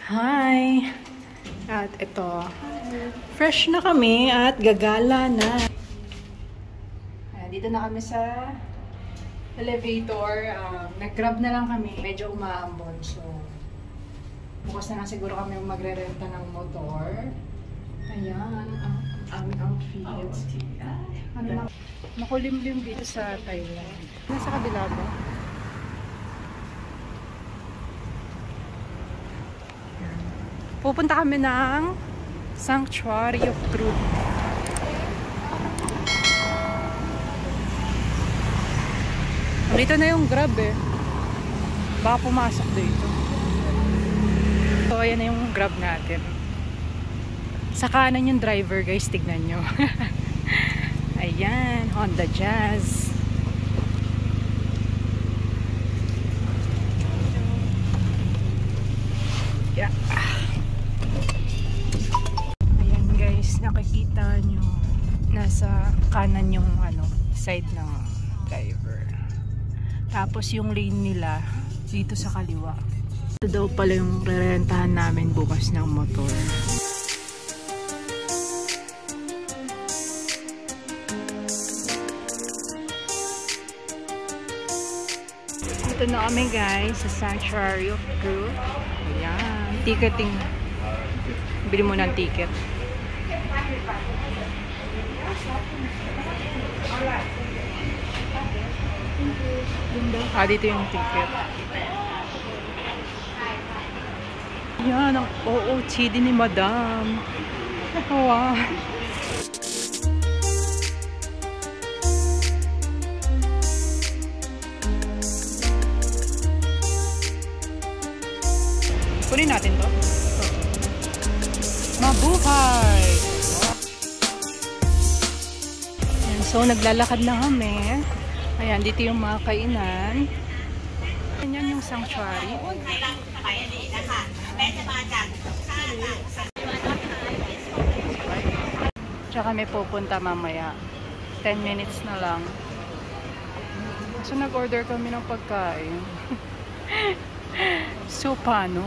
Hi! At ito, fresh na kami at gagala na. Dito na kami sa elevator. Nag-grab na lang kami. Medyo umaambon. So, bukas na lang siguro kami magre-renta ng motor. Ayan, ang aming outfits. Makulimlim dito sa Thailand. Nasa kabila ba? Pupunta kami ng Sanctuary of Truth. Dito na yung Grab eh. Baka pumasok dito. So, ayan na yung Grab natin. Sa kanan yung driver guys, tignan nyo. Ayan, Honda Jazz. Yeah. Ayan guys, nakikita nyo nasa kanan yung side ng driver. Tapos yung lane nila dito sa kaliwa. Ito daw pala yung rerentahan namin bukas ng motor. Ito na kami guys sa Sanctuary of Truth. Ayan, ticketing. Bili mo ng ticket. Dito yung ticket. Yan ang OOTD ni Madam. Wow. Kunin natin to. Mabuhay! Ayan, so, naglalakad na kami. Ayan, dito yung mga kainan. Ayan yung sanctuary. Tsaka may pupunta mamaya. 10 minutes na lang. So, nag-order kami ng pagkain. So, paano?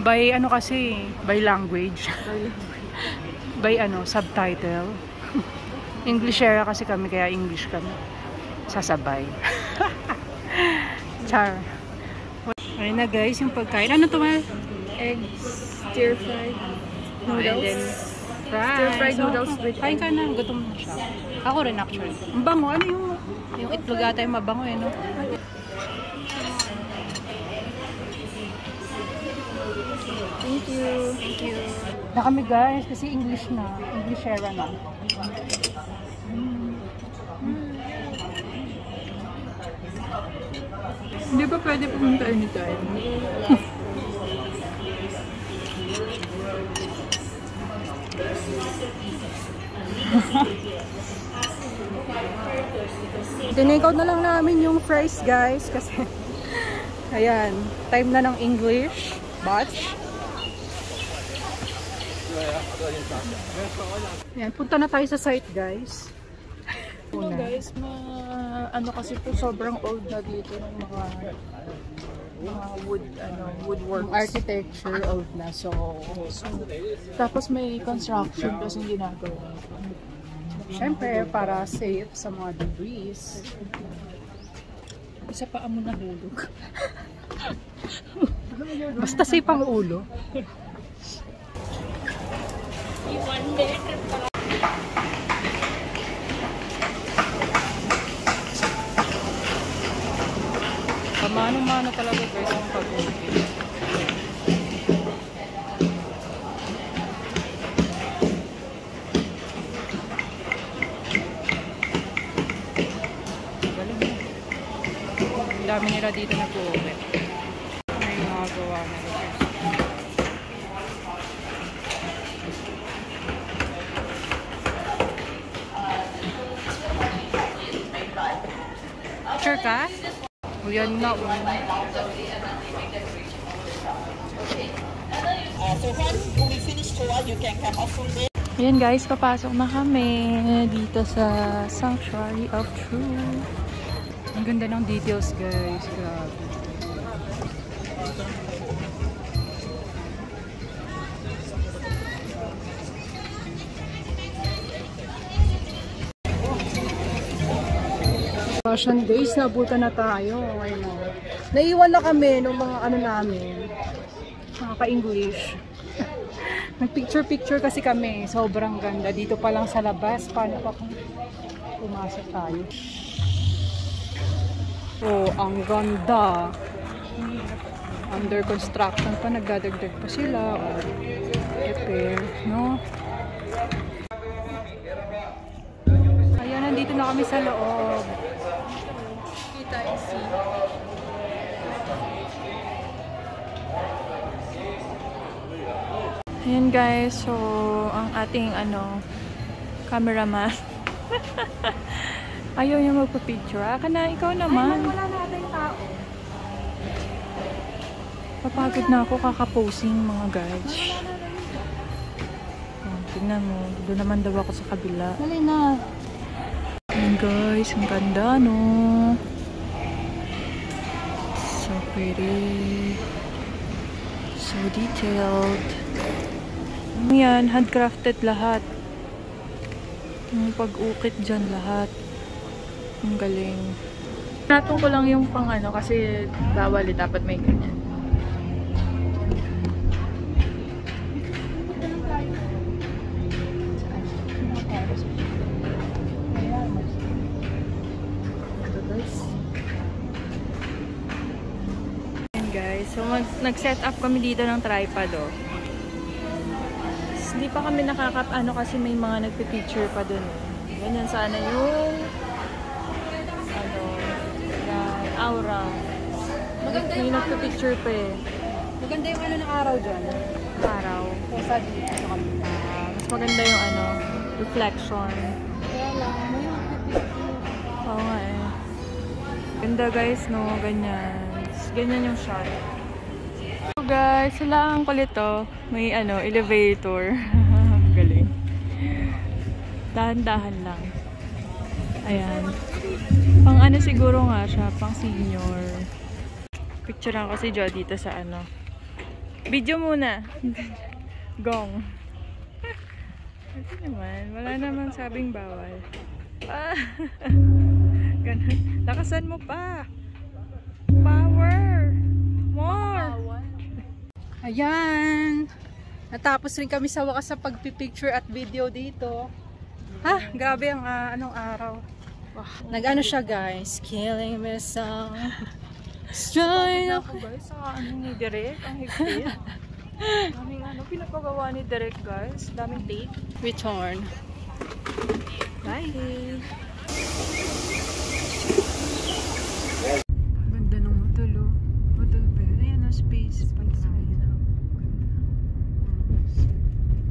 By kasi? By language. By subtitle. English era kasi kami, kaya English kami. Sasabay. Char. Ayun na guys, yung pagkain. Ano to, Mal? Eggs, stir-fried noodles. And then, fries. Stir-fried noodles with kain ka na, gutom na siya. Ako rin actually. Ang bango, ano yung itlog ata yung mabango no? Thank you. Thank you. Na kami guys, kasi English na. English era na. Hindi ba pwede pumunta anytime? Tinake-out na lang namin yung fries guys kasi ayan, time na ng English batch. Ayan, punta na tayo sa site guys. Guys, kasi po sobrang old na dito ng mga woodworks. Architecture old na, so tapos may construction kasi ginagawa. syempre para safe sa mga debris. Isa pa amo nahulog. Basta safe ang ulo. Mano-mano talaga guys ang pag-uwi. Ang dami nila dito na po-uwi. May mga gawa na guys. Sure ka? O yan na. So when we finish tour, you can come off from there. Ayan guys, papasok na kami dito sa Sanctuary of Truth. Ang ganda ng details guys. Grabe. Russian guys, nabutan na tayo. Ayun o. Naiwan na kami ng mga ano namin. Mga ka-English. Nag-picture-picture kasi kami. Sobrang ganda. Dito pa lang sa labas. Paano pa kung pumasok tayo? Oh, ang ganda. Under construction pa. Nagdadagdag pa sila. Oh, repair, no? Ayan, nandito na kami sa loob. Kita and see. Ayan guys, so ang ating cameraman ayaw niya magpa-picture. Aka na, ikaw naman. Wala na ating tao. Papagod na ako kakaposing mga guys. Oh, tignan mo, doon naman daw ako sa kabila. Dali na. Ayan guys, ang ganda no. So pretty. So detailed. Ayan, handcrafted lahat. Yung pag-ukit dyan lahat. Ang galing. Natong ko lang yung pang kasi bawal dapat may ganyan. Ayan guys, so nag-set up kami dito ng tripod oh. Hindi pa kami kasi may mga nagpipicture pa dun eh. Ganyan sana yung yan, aura. Maganda may yung nagpipicture pa eh. Maganda yung ng araw dyan. Araw. Kesa dito kami. Mas maganda yung reflection. Kaya lang, may Oo nga eh. Ganda guys no, ganyan. Ganyan yung shot. So guys, sila ang kulit to. May elevator. Galing. Dahan-dahan lang. Ayan. Pang siguro nga siya, pang senior. Picturean ko si Jo dito sa Video muna. Gong. Ito naman, wala naman sabing bawal. Ah. Ganun. Lakasan mo pa. Power. More. Ayan! Natapos rin kami sa wakas sa pagpipicture at video dito. Grabe ang anong araw. Nag-ano siya guys, killing me song. Destroy Ako guys, sa ni Derek, ang higpit. Daming pinapagawa ni Derek guys. Daming tape. Return. Bye! Ganda ng hotel oh. Hotel bed. Ayan ang space.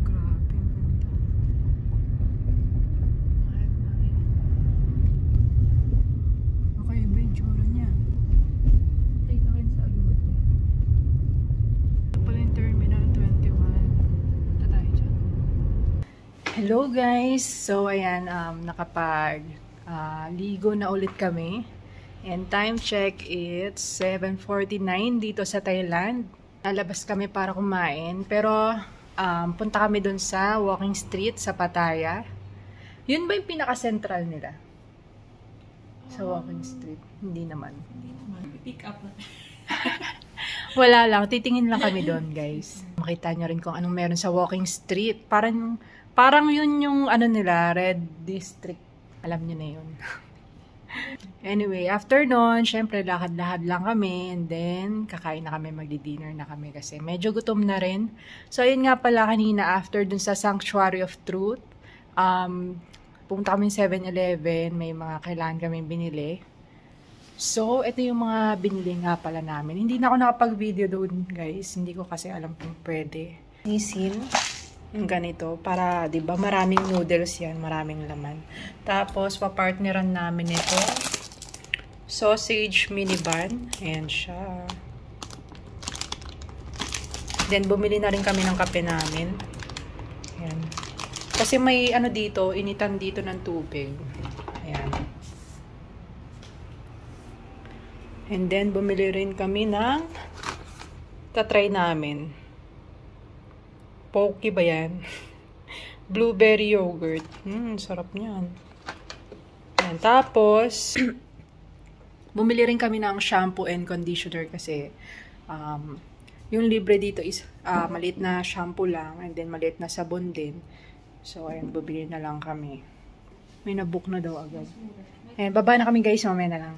Grabe ang ganda. Okay ba yung tsura niya? Take na rin sa agad. Ito pala yung Terminal 21. Ito tayo dyan. Hello guys! So ayan, ligo na ulit kami. And time check, it's 7:49 dito sa Thailand. Nalabas kami para kumain. Pero punta kami dun sa walking street sa Pattaya. Yun ba yung pinaka-central nila? Sa walking street? Hindi naman. Pick up na. Wala lang. Titingin lang kami doon guys. Makita nyo rin kung anong meron sa walking street. Parang yun yung nila, Red District. Alam nyo na yun. Anyway, after nun, syempre lakad-lakad lang kami. And then, kakain na kami, magdi-dinner na kami kasi medyo gutom na rin. So, ayun nga pala kanina, after dun sa Sanctuary of Truth, pumunta kami 7-Eleven, may mga kailangan kami binili. So, ito yung mga binili nga pala namin. Hindi na ako nakapag-video doon, guys. Hindi ko kasi alam kung pwede. Nisin. Yung ganito. Para, di ba, maraming noodles yan. Maraming laman. Tapos, papartneran namin ito. Sausage mini bun. Ayan siya. Then, bumili na rin kami ng kape namin. Ayan. Kasi may dito, initan dito ng tubig. Ayan. And then, bumili rin kami ng tatry namin. Poke ba yan? Blueberry yogurt. Sarap niyan. Ayan. Tapos, Bumili rin kami ng shampoo and conditioner kasi yung libre dito is maliit na shampoo lang and then maliit na sabon din. So, ayun, bubili na lang kami. May nabook na daw agad. Ayan, baba na kami guys, mamaya na lang.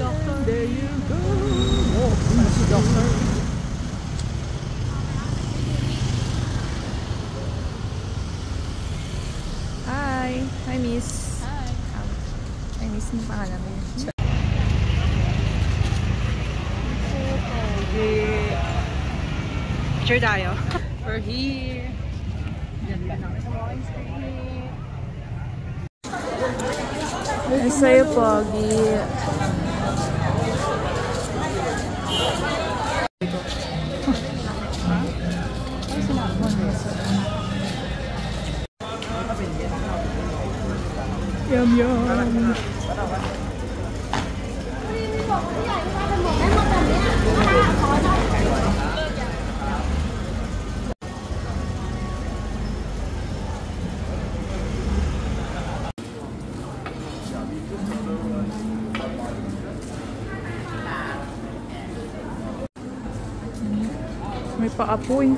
Doctor, there you go. Oh, si Doctor. Hi, Miss. Hi, Miss. Ang pangalan mo yun. Picture tayo. We're here. Ay, sa'yo, Pogi. Yum, yum. May paapoy.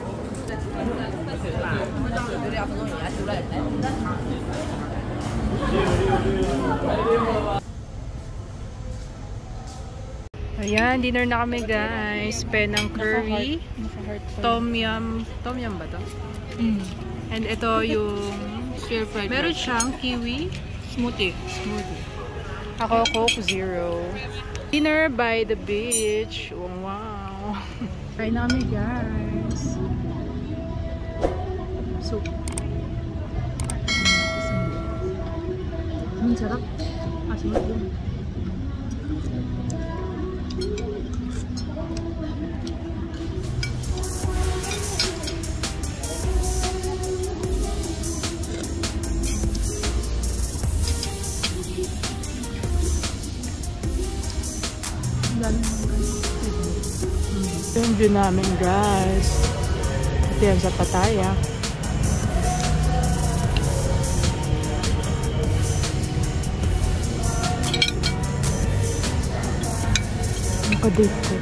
Ayan, dinner na kami guys. Penang curry. Tom yum ba to? And ito yung stir fried. Meron siyang kiwi smoothie. Ako Coke Zero. Dinner by the beach. Oh, wow. Try na kami guys. Soup. Sarap. Asin mo. Yung view namin guys. Ito yan sa Pattaya. Nakadate ko.